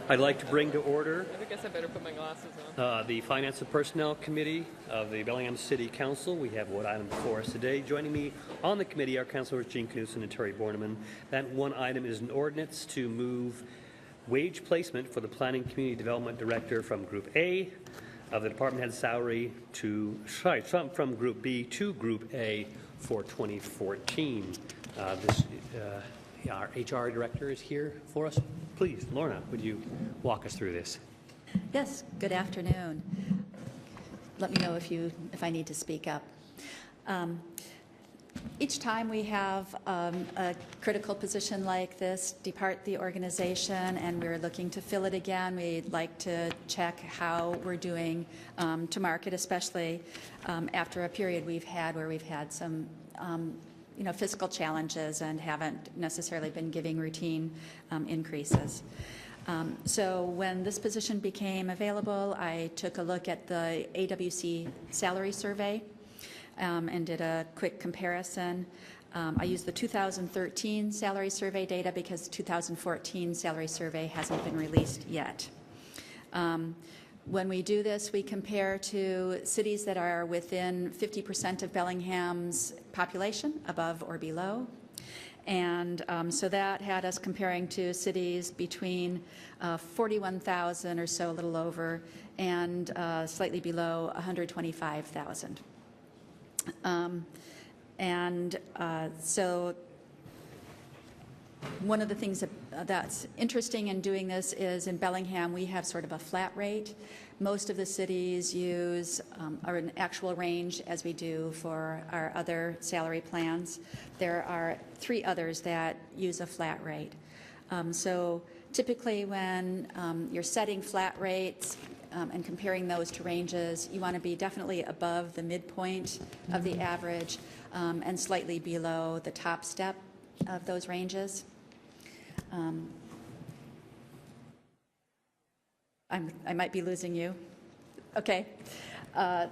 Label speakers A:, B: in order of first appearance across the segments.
A: I'd like to bring to order
B: I guess I better put my glasses on.
A: the Finance and Personnel Committee of the Bellingham City Council. We have one item before us today. Joining me on the committee are Councilors Gene Knudsen and Terry Borneman. That one item is an ordinance to move wage placement for the Planning Community Development Director from Group A of the department head salary to, from Group B to Group A for 2014. Our HR director is here for us. Please, Lorna, would you walk us through this?
C: Yes, good afternoon. Let me know if I need to speak up. Each time we have a critical position like this depart the organization and we're looking to fill it again, we'd like to check how we're doing to market, especially after a period we've had where we've had some fiscal challenges and haven't necessarily been giving routine increases. So when this position became available, I took a look at the AWC salary survey and did a quick comparison. I used the 2013 salary survey data because the 2014 salary survey hasn't been released yet. When we do this, we compare to cities that are within 50% of Bellingham's population, above or below. And so that had us comparing to cities between 41,000 or so, a little over, and slightly below 125,000. So one of the things that's interesting in doing this is in Bellingham we have sort of a flat rate. Most of the cities use an actual range as we do for our other salary plans. There are 3 others that use a flat rate. So typically when you're setting flat rates and comparing those to ranges, you want to be definitely above the midpoint of the average and slightly below the top step of those ranges. I might be losing you. Okay. When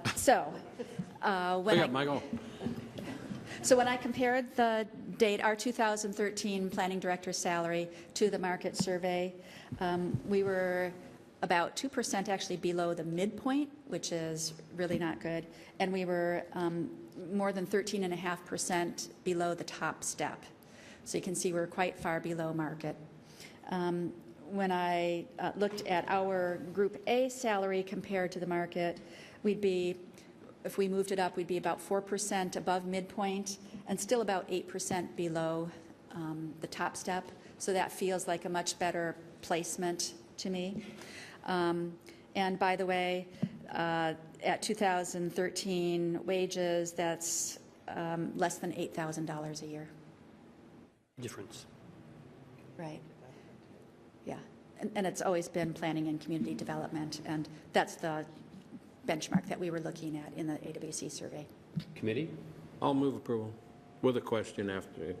C: I compared the date, our 2013 planning director salary to the market survey, we were about 2% actually below the midpoint, which is really not good, and we were more than 13.5% below the top step. So you can see we're quite far below market. When I looked at our Group A salary compared to the market, we'd be, if we moved it up, we'd be about 4% above midpoint and still about 8% below the top step. So that feels like a much better placement to me. And by the way, at 2013 wages, that's less than $8,000 a year.
A: Difference.
C: Right. Yeah. And it's always been planning and community development, and that's the benchmark that we were looking at in the AWC survey.
A: Committee?
D: I'll move approval with a question after.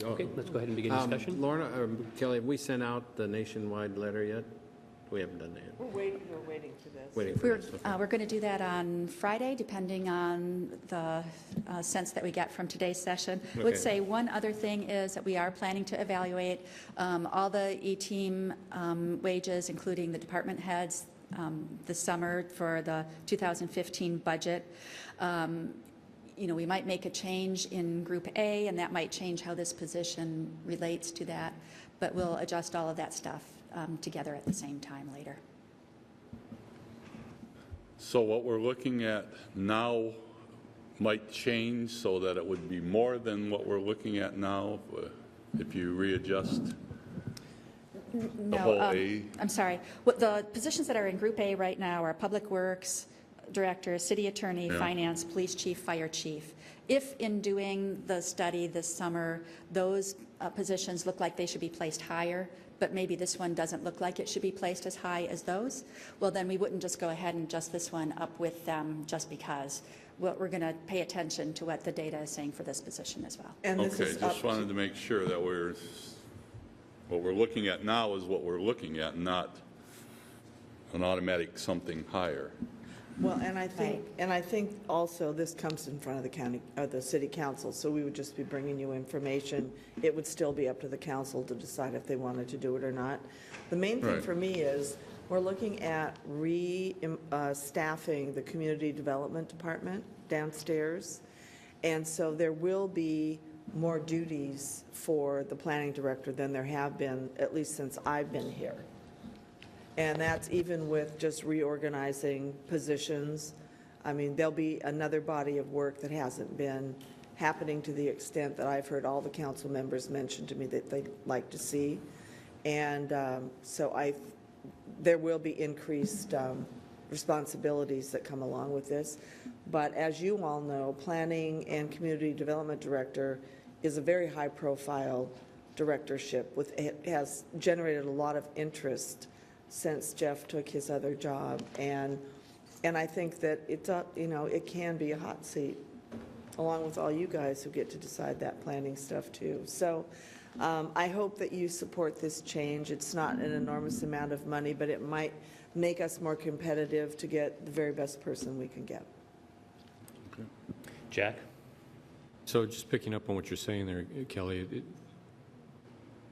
A: Okay, let's go ahead and begin discussion.
D: Lorna, Kelly, have we sent out the nationwide letter yet? We haven't done that yet.
B: We're waiting for this.
D: Waiting for this. Okay.
C: We're going to do that on Friday, depending on the sense that we get from today's session.
D: Okay.
C: I would say one other thing is that we are planning to evaluate all the E-team wages, including the department heads, this summer for the 2015 budget. We might make a change in Group A, and that might change how this position relates to that, but we'll adjust all of that stuff together at the same time later.
E: So what we're looking at now might change so that it would be more than what we're looking at now if you readjust the whole A?
C: I'm sorry. The positions that are in Group A right now are Public Works Director, City Attorney, Finance, Police Chief, Fire Chief. If in doing the study this summer, those positions look like they should be placed higher, but maybe this one doesn't look like it should be placed as high as those, well, then we wouldn't just go ahead and adjust this one up with them just because. We're going to pay attention to what the data is saying for this position as well.
B: And this
E: Okay,
B: is
E: just wanted to make sure that what we're looking at now is what we're looking at, not an automatic something higher.
B: Well, and I think also this comes in front of the county, or the city council, so we would just be bringing you information. It would still be up to the council to decide if they wanted to do it or not. The main thing
E: Right.
B: for me is, we're looking at staffing the community development department downstairs. And so there will be more duties for the planning director than there have been, at least since I've been here. And that's even with just reorganizing positions. I mean, there'll be another body of work that hasn't been happening to the extent that I've heard all the council members mention to me that they'd like to see. And there will be increased responsibilities that come along with this. But as you all know, Planning and Community Development Director is a very high-profile directorship. It has generated a lot of interest since Jeff took his other job. And I think that it can be a hot seat, along with all you guys who get to decide that planning stuff too. So I hope that you support this change. It's not an enormous amount of money, but it might make us more competitive to get the very best person we can get.
A: Jack?
F: So just picking up on what you're saying there, Kelly,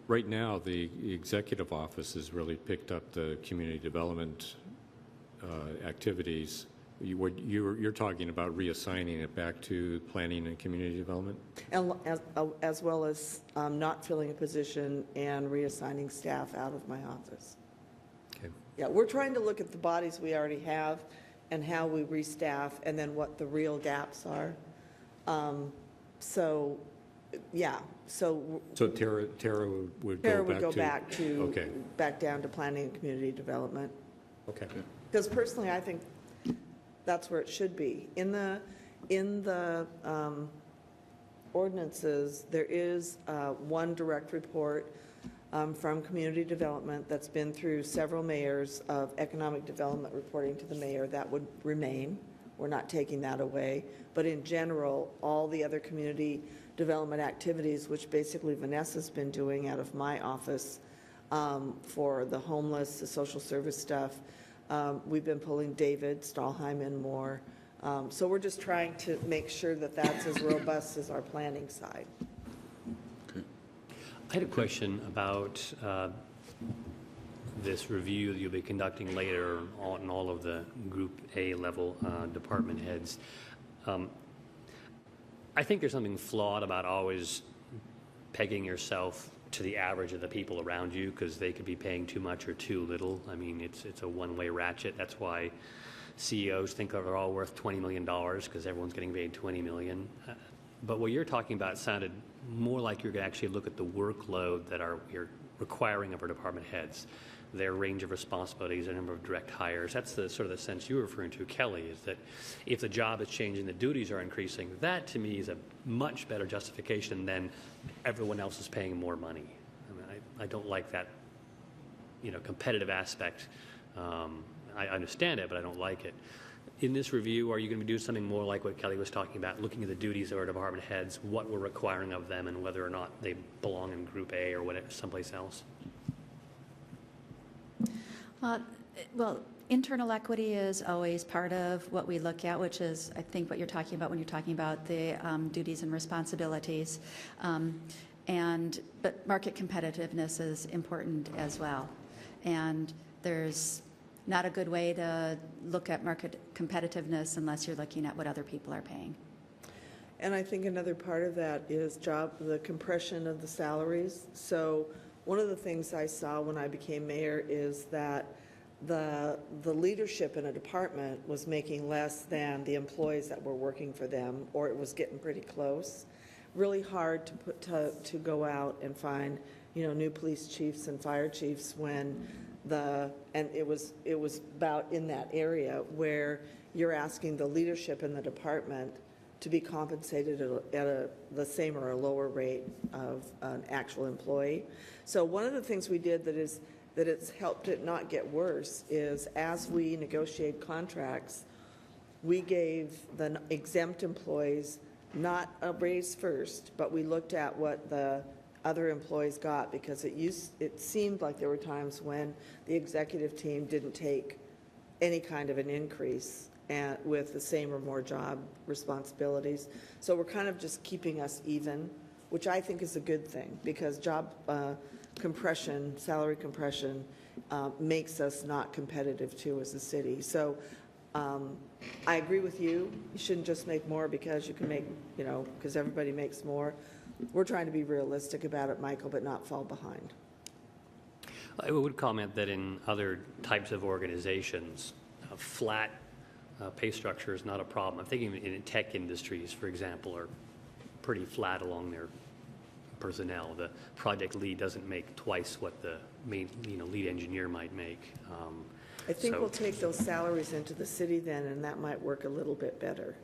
F: right now, the executive office has really picked up the community development activities. You're talking about reassigning it back to planning and community development?
B: And as well as not filling a position and reassigning staff out of my office.
F: Okay.
B: Yeah, we're trying to look at the bodies we already have and how we restaff and then what the real gaps are. So
F: Tara would
B: Tara
F: go
B: would go
F: back to... Okay.
B: back down to planning and community development.
F: Okay.
B: Because personally, I think that's where it should be. In the ordinances, there is one direct report from community development that's been through several mayors of economic development reporting to the mayor. That would remain. We're not taking that away. But in general, all the other community development activities, which basically Vanessa's been doing out of my office for the homeless, the social service stuff, we've been pulling David Stahlheim in more. So we're just trying to make sure that that's as robust as our planning side.
A: I had a question about this review that you'll be conducting later on all of the Group A level department heads. I think there's something flawed about always pegging yourself to the average of the people around you, because they could be paying too much or too little. I mean, it's a one-way ratchet. That's why CEOs think they're all worth $20 million, because everyone's getting paid $20 million. But what you're talking about sounded more like you're going to actually look at the workload that you're requiring of our department heads, their range of responsibilities, their number of direct hires. That's the sort of the sense you were referring to, Kelly, is that if the job is changing, the duties are increasing. That, to me, is a much better justification than everyone else is paying more money. I mean, I don't like that, competitive aspect. I understand it, but I don't like it. In this review, are you going to be doing something more like what Kelly was talking about, looking at the duties of our department heads, what we're requiring of them, and whether or not they belong in Group A or whatever, someplace else?
C: Well, internal equity is always part of what we look at, which is, I think, what you're talking about when you're talking about the duties and responsibilities. But market competitiveness is important as well. And there's not a good way to look at market competitiveness unless you're looking at what other people are paying.
B: And I think another part of that is the compression of the salaries. So one of the things I saw when I became mayor is that the leadership in a department was making less than the employees that were working for them, or it was getting pretty close. Really hard to go out and find, new police chiefs and fire chiefs when it was about in that area where you're asking the leadership in the department to be compensated at the same or a lower rate of an actual employee. So one of the things we did that it's helped it not get worse is, as we negotiate contracts, we gave the exempt employees not a raise first, but we looked at what the other employees got, because it seemed like there were times when the executive team didn't take any kind of an increase. and with the same or more job responsibilities. So we're kind of just keeping us even, which I think is a good thing, because job compression, salary compression, makes us not competitive too as a city. So I agree with you. You shouldn't just make more because you can make, because everybody makes more. We're trying to be realistic about it, Michael, but not fall behind.
A: I would comment that in other types of organizations, a flat pay structure is not a problem. I'm thinking in tech industries, for example, are pretty flat along their personnel. The project lead doesn't make twice what the main, lead engineer might make.
B: I think
A: So-
B: we'll take those salaries into the city then, and that might work a little bit better.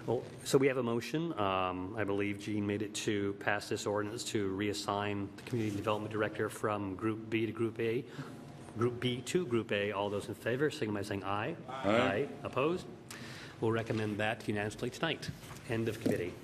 A: Well, so we have a motion. I believe Jean made it to pass this ordinance to reassign the community development director from Group B to Group A. Group B to Group A. All those in favor, signify by saying aye.
E: Aye.
A: Opposed? We'll recommend that unanimously tonight. End of committee.